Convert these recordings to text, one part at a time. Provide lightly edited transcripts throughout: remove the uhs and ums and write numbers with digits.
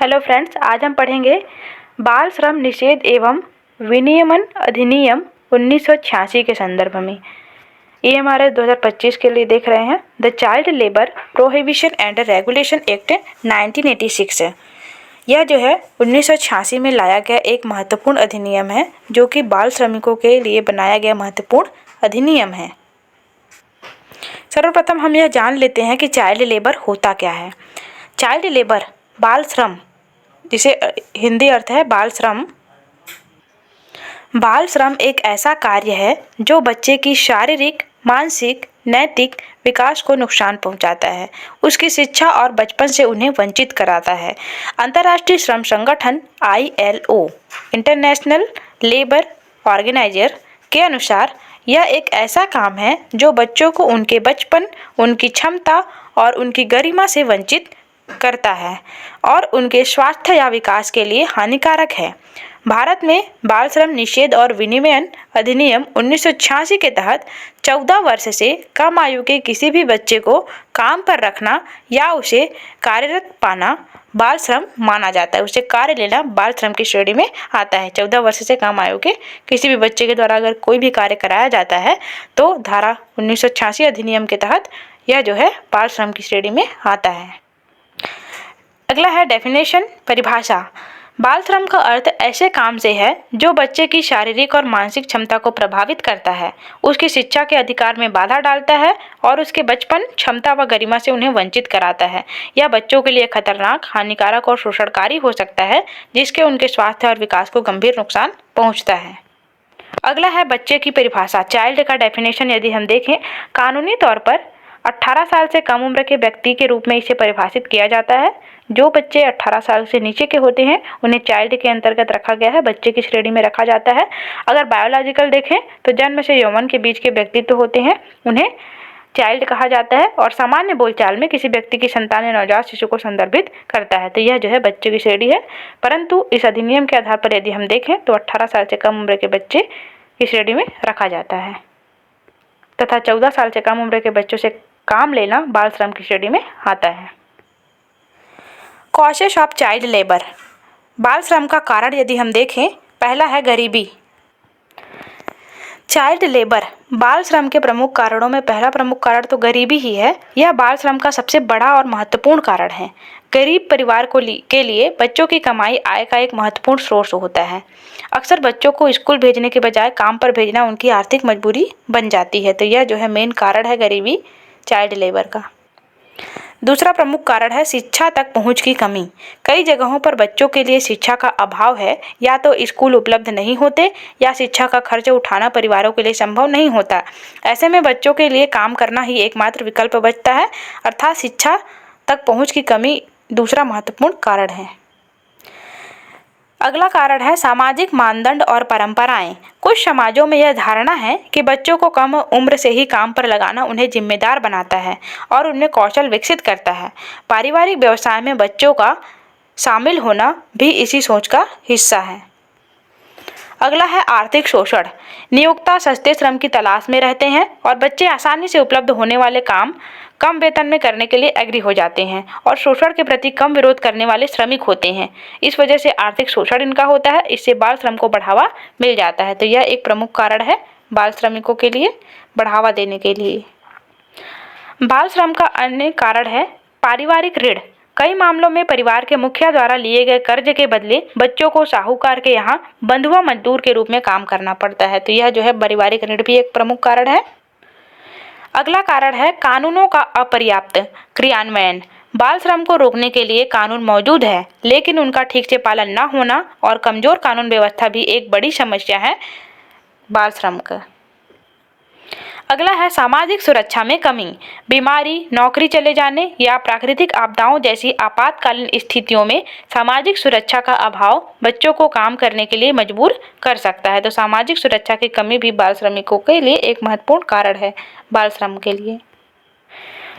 Hello friends, आज हम पढ़ेंगे बाल श्रम निषेध एवं विनियमन अधिनियम 1986 के संदर्भ में। ये हमारे 2025 के लिए देख रहे हैं। The child labour prohibition and regulation act 1986 है। यह जो है 1986 में लाया गया एक महत्वपूर्ण अधिनियम है, जो कि बाल श्रमिकों के लिए बनाया गया महत्वपूर्ण अधिनियम है। सर्वप्रथम हम यह जान लेते हैं कि चाइल्ड लेबर होता क्या है। चाइल्ड लेबर बाल श्रम, जिसे हिंदी अर्थ है बाल श्रम। बाल श्रम एक ऐसा कार्य है जो बच्चे की शारीरिक, मानसिक, नैतिक विकास को नुकसान पहुंचाता है, उसकी शिक्षा और बचपन से उन्हें वंचित कराता है। अंतर्राष्ट्रीय श्रम संगठन ILO इंटरनेशनल लेबर ऑर्गेनाइजर के अनुसार यह एक ऐसा काम है जो बच्चों को उनके बचपन, उनकी क्षमता और उनकी गरिमा से वंचित करता है और उनके स्वास्थ्य या विकास के लिए हानिकारक है। भारत में बाल श्रम निषेध और विनियमन अधिनियम 1986 के तहत 14 वर्ष से कम आयु के किसी भी बच्चे को काम पर रखना या उसे कार्यरत पाना बाल श्रम माना जाता है। उसे कार्य लेना बाल श्रम की श्रेणी में आता है। 14 वर्ष से कम आयु के किसी भी बच्चे के द्वारा अगर कोई भी कार्य कराया जाता है तो धारा 1986 अधिनियम के तहत यह जो है बाल श्रम की श्रेणी में आता है। अगला है डेफिनेशन, परिभाषा। बाल श्रम का अर्थ ऐसे काम से है जो बच्चे की शारीरिक और मानसिक क्षमता को प्रभावित करता है, उसकी शिक्षा के अधिकार में बाधा डालता है और उसके बचपन, क्षमता व गरिमा से उन्हें वंचित कराता है। यह बच्चों के लिए खतरनाक, हानिकारक और शोषणकारी हो सकता है, जिसके उनके स्वास्थ्य और विकास को गंभीर नुकसान पहुंचता है। अगला है बच्चे की परिभाषा। चाइल्ड का डेफिनेशन यदि हम देखें, कानूनी तौर पर 18 साल से कम उम्र के व्यक्ति के रूप में इसे परिभाषित किया जाता है। जो बच्चे 18 साल से नीचे के होते हैं उन्हें चाइल्ड के अंतर्गत रखा गया है, बच्चे की श्रेणी में रखा जाता है। अगर बायोलॉजिकल देखें तो जन्म से यौवन के बीच के व्यक्तित्व होते हैं, उन्हें चाइल्ड कहा जाता है और सामान्य बोलचाल में किसी व्यक्ति की संतान या नवजात शिशु को संदर्भित करता है। तो यह जो है बच्चे की श्रेणी है। परंतु इस अधिनियम के आधार पर यदि हम देखें तो 18 साल से कम उम्र के बच्चे की श्रेणी में रखा जाता है तथा 14 साल से कम उम्र के बच्चों से काम लेना बाल श्रम की श्रेणी में आता है। Causes of child labour. बाल श्रम का कारण यदि हम देखें, पहला है गरीबी। चाइल्ड लेबर बाल श्रम के प्रमुख कारणों में पहला प्रमुख कारण तो गरीबी ही है। यह बाल श्रम का सबसे बड़ा और महत्वपूर्ण कारण है। गरीब परिवार के लिए बच्चों की कमाई आय का एक महत्वपूर्ण स्रोत होता है। अक्सर बच्चों को स्कूल भेजने के बजाय काम पर भेजना उनकी आर्थिक मजबूरी बन जाती है। तो यह जो है मेन कारण है गरीबी चाइल्ड लेबर का। दूसरा प्रमुख कारण है शिक्षा तक पहुंच की कमी। कई जगहों पर बच्चों के लिए शिक्षा का अभाव है, या तो स्कूल उपलब्ध नहीं होते या शिक्षा का खर्च उठाना परिवारों के लिए संभव नहीं होता। ऐसे में बच्चों के लिए काम करना ही एकमात्र विकल्प बचता है, अर्थात शिक्षा तक पहुंच की कमी दूसरा महत्वपूर्ण कारण है। अगला कारण है सामाजिक मानदंड और परंपराएं। कुछ समाजों में यह धारणा है कि बच्चों को कम उम्र से ही काम पर लगाना उन्हें जिम्मेदार बनाता है और उनमें कौशल विकसित करता है। पारिवारिक व्यवसाय में बच्चों का शामिल होना भी इसी सोच का हिस्सा है। अगला है आर्थिक शोषण। नियोक्ता सस्ते श्रम की तलाश में रहते हैं और बच्चे आसानी से उपलब्ध होने वाले काम कम वेतन में करने के लिए एग्री हो जाते हैं और शोषण के प्रति कम विरोध करने वाले श्रमिक होते हैं। इस वजह से आर्थिक शोषण इनका होता है, इससे बाल श्रम को बढ़ावा मिल जाता है। तो यह एक प्रमुख कारण है बाल श्रमिकों के लिए बढ़ावा देने के लिए। बाल श्रम का अन्य कारण है पारिवारिक ऋण। कई मामलों में परिवार के मुखिया द्वारा लिए गए कर्ज के बदले बच्चों को साहूकार के यहाँ बंधुआ मजदूर के रूप में काम करना पड़ता है। तो यह जो है पारिवारिक ऋण भी एक प्रमुख कारण है। अगला कारण है कानूनों का अपर्याप्त क्रियान्वयन। बाल श्रम को रोकने के लिए कानून मौजूद है, लेकिन उनका ठीक से पालन न होना और कमजोर कानून व्यवस्था भी एक बड़ी समस्या है बाल श्रम का। अगला है सामाजिक सुरक्षा में कमी। बीमारी, नौकरी चले जाने या प्राकृतिक आपदाओं जैसी आपातकालीन स्थितियों में सामाजिक सुरक्षा का अभाव बच्चों को काम करने के लिए मजबूर कर सकता है। तो सामाजिक सुरक्षा की कमी भी बाल श्रमिकों के लिए एक महत्वपूर्ण कारण है बाल श्रम के लिए।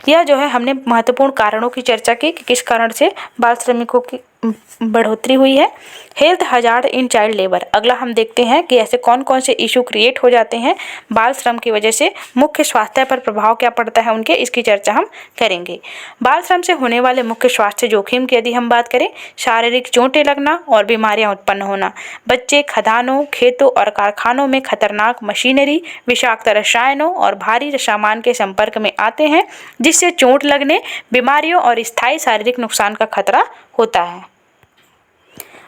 यह जो है हमने महत्वपूर्ण कारणों की चर्चा की कि किस कारण से बाल श्रमिकों की बढ़ोतरी हुई है। Health hazard in child labour, अगला हम देखते हैं कि ऐसे कौन कौन से इशू क्रिएट हो जाते हैं बाल श्रम की वजह से, मुख्य स्वास्थ्य पर प्रभाव क्या पड़ता है उनके, इसकी चर्चा हम करेंगे। बाल श्रम से होने वाले मुख्य स्वास्थ्य जोखिम की यदि हम बात करें, शारीरिक चोटें लगना और बीमारियां उत्पन्न होना। बच्चे खदानों, खेतों और कारखानों में खतरनाक मशीनरी, विषाक्त रसायनों और भारी सामान के संपर्क में आते हैं, जिससे चोट लगने, बीमारियों और स्थायी शारीरिक नुकसान का खतरा होता है।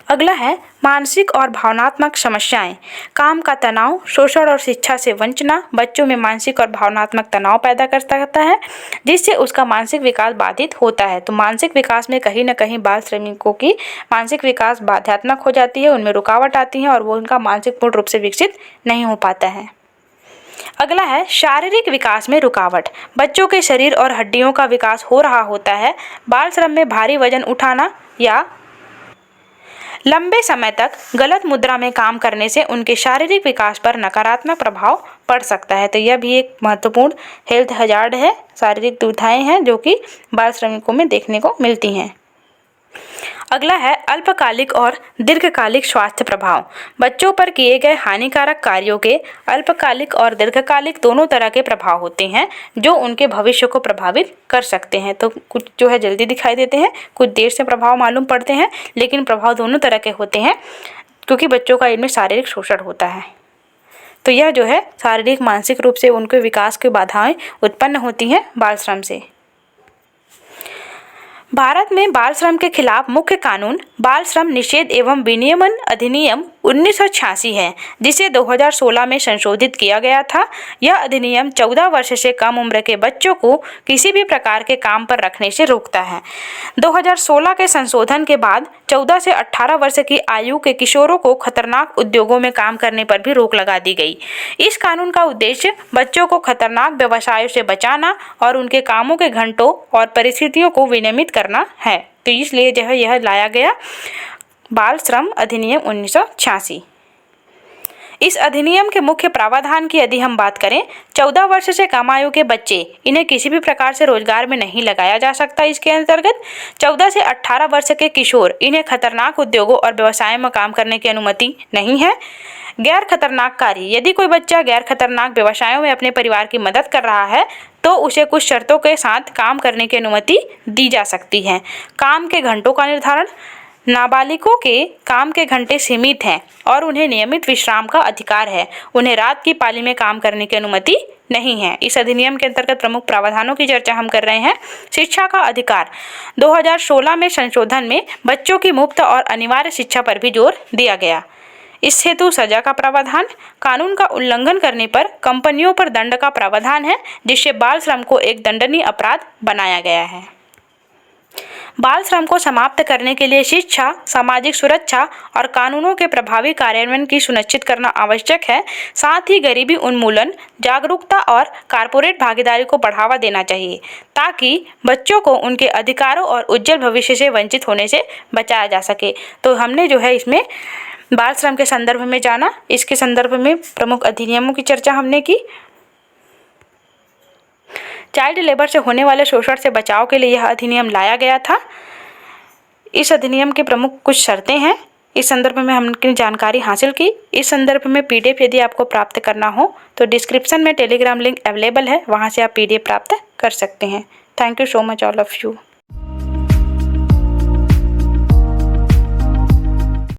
अगला है मानसिक और भावनात्मक समस्याएं। काम का तनाव, शोषण और शिक्षा से वंचना बच्चों में मानसिक और भावनात्मक तनाव पैदा कर सकता है, जिससे उसका मानसिक विकास बाधित होता है। तो मानसिक विकास में कहीं न कहीं बाल श्रमिकों की मानसिक विकास बाध्यात्मक हो जाती है, उनमें रुकावट आती है और वो उनका मानसिक पूर्ण रूप से विकसित नहीं हो पाता है। अगला है शारीरिक विकास में रुकावट। बच्चों के शरीर और हड्डियों का विकास हो रहा होता है। बाल श्रम में भारी वजन उठाना या लंबे समय तक गलत मुद्रा में काम करने से उनके शारीरिक विकास पर नकारात्मक प्रभाव पड़ सकता है। तो यह भी एक महत्वपूर्ण हेल्थ हजार्ड है, शारीरिक दुविधाएं हैं जो कि बाल श्रमिकों में देखने को मिलती हैं। अगला है अल्पकालिक और दीर्घकालिक स्वास्थ्य प्रभाव। बच्चों पर किए गए हानिकारक कार्यों के अल्पकालिक और दीर्घकालिक दोनों तरह के प्रभाव होते हैं जो उनके भविष्य को प्रभावित कर सकते हैं। तो कुछ जो है जल्दी दिखाई देते हैं, कुछ देर से प्रभाव मालूम पड़ते हैं, लेकिन प्रभाव दोनों तरह के होते हैं क्योंकि बच्चों का इनमें शारीरिक शोषण होता है। तो यह जो है शारीरिक मानसिक रूप से उनके विकास की बाधाएं उत्पन्न होती हैं बाल श्रम से। भारत में बाल श्रम के खिलाफ मुख्य कानून बाल श्रम निषेध एवं विनियमन अधिनियम 1986 है, जिसे 2016 में संशोधित किया गया था। यह अधिनियम 14 वर्ष से कम उम्र के बच्चों को किसी भी प्रकार के काम पर रखने से रोकता है। 2016 के संशोधन के बाद 14 से 18 वर्ष की आयु के किशोरों को खतरनाक उद्योगों में काम करने पर भी रोक लगा दी गई। इस कानून का उद्देश्य बच्चों को खतरनाक व्यवसायों से बचाना और उनके कामों के घंटों और परिस्थितियों को विनियमित करना है। तो इसलिए जो है यह लाया गया बाल श्रम अधिनियम 1986। इस अधिनियम के मुख्य प्रावधान की यदि हम बात करें, 14 वर्ष से कम आयु के बच्चे, इन्हें किसी भी प्रकार से रोजगार में नहीं लगाया जा सकता। इसके अंतर्गत 14 से 18 वर्ष के किशोर, इन्हें खतरनाक उद्योगों और व्यवसाय में काम करने की अनुमति नहीं है। गैर खतरनाक कार्य, यदि कोई बच्चा गैर खतरनाक व्यवसायों में अपने परिवार की मदद कर रहा है तो उसे कुछ शर्तों के साथ काम करने की अनुमति दी जा सकती है। काम के घंटों का निर्धारण, नाबालिगों के काम के घंटे सीमित हैं और उन्हें नियमित विश्राम का अधिकार है। उन्हें रात की पाली में काम करने की अनुमति नहीं है। इस अधिनियम के अंतर्गत प्रमुख प्रावधानों की चर्चा हम कर रहे हैं। शिक्षा का अधिकार, 2016 में संशोधन में बच्चों की मुफ्त और अनिवार्य शिक्षा पर भी जोर दिया गया। इस हेतु सजा का प्रावधान, कानून का उल्लंघन करने पर कंपनियों पर दंड का प्रावधान है, जिससे बाल श्रम को एक दंडनीय अपराध बनाया गया है। बाल श्रम को समाप्त करने के लिए शिक्षा, सामाजिक सुरक्षा और कानूनों के प्रभावी कार्यान्वयन की सुनिश्चित करना आवश्यक है। साथ ही गरीबी उन्मूलन, जागरूकता और कारपोरेट भागीदारी को बढ़ावा देना चाहिए ताकि बच्चों को उनके अधिकारों और उज्जवल भविष्य से वंचित होने से बचाया जा सके। तो हमने जो है इसमें बाल श्रम के संदर्भ में जाना, इसके संदर्भ में प्रमुख अधिनियमों की चर्चा हमने की। चाइल्ड लेबर से होने वाले शोषण से बचाव के लिए यह अधिनियम लाया गया था। इस अधिनियम की प्रमुख कुछ शर्तें हैं, इस संदर्भ में हमने जानकारी हासिल की। इस संदर्भ में पीडीएफ यदि आपको प्राप्त करना हो तो डिस्क्रिप्शन में टेलीग्राम लिंक अवेलेबल है, वहां से आप पीडीएफ प्राप्त कर सकते हैं। Thank you so much all of you.